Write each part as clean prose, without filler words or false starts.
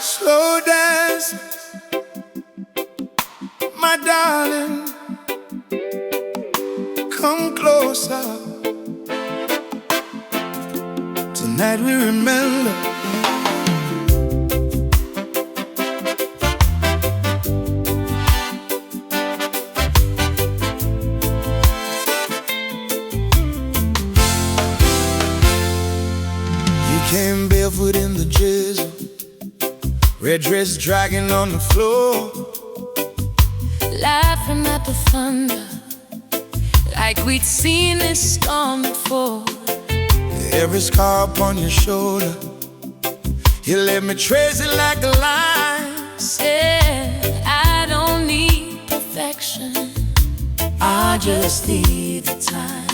Slow dance, my darling, come closer. Tonight we remember. You came barefoot in the drizzle, red dress dragging on the floor, laughing at the thunder like we'd seen this storm before. Every scar upon your shoulder, you let me trace it like a line. Said I don't need perfection, I just need the time.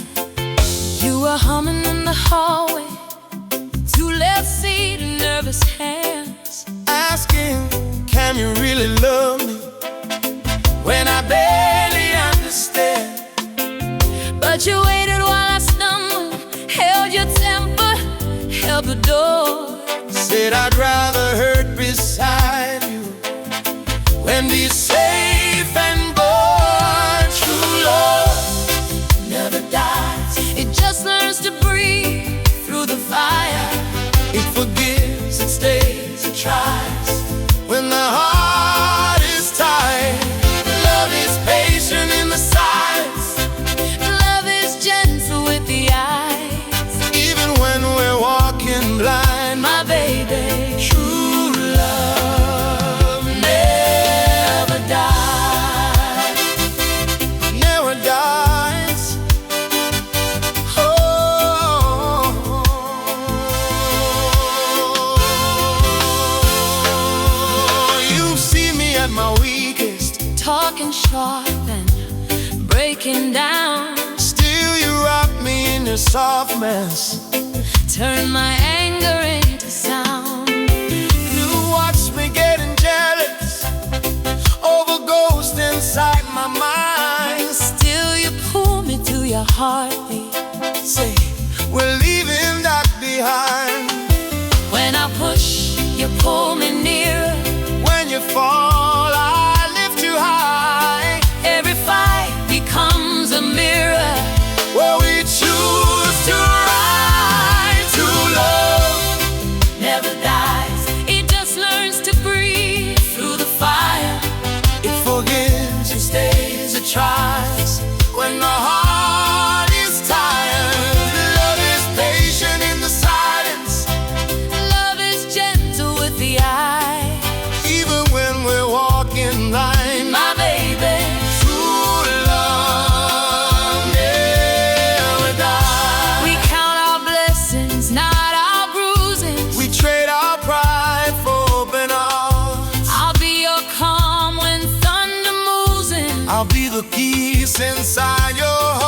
You were humming in the hallway, two left seat and nervous hands, asking, can you really love me when I barely understand? But you waited while I stumbled, held your temper, held the door. Said I'd rather hurt beside you when be safe and born. True love Never dies, it just learns to breathe through the fire. it forgives, it stays, it tries when the heart is tired. Love is patient in the silence, Love is gentle with the eyes, even when we're walking blind. my baby. True love Never dies. never dies. Oh, you see me at my weakest, Talking sharp and breaking down, still you rock me in your soft mess. turn my anger into sound. You watch me getting jealous over ghosts inside my mind. Still you pull me to your heartbeat. Say, we're leaving that behind. When I push, you pull me nearer. When you fall, I lift you high. Every fight becomes a mirror Where we choose to ride. True love never dies, it just learns to breathe through the fire. it forgives, it stays, it tries when the heart is tired. Love is patient in the silence, Love is gentle with the eyes, even when we're walking blind. my baby. True love never dies. We count our blessings, not our bruisings. We trade our pride for open arms. I'll be your calm when thunder moves in. I'll be the peace inside your heart.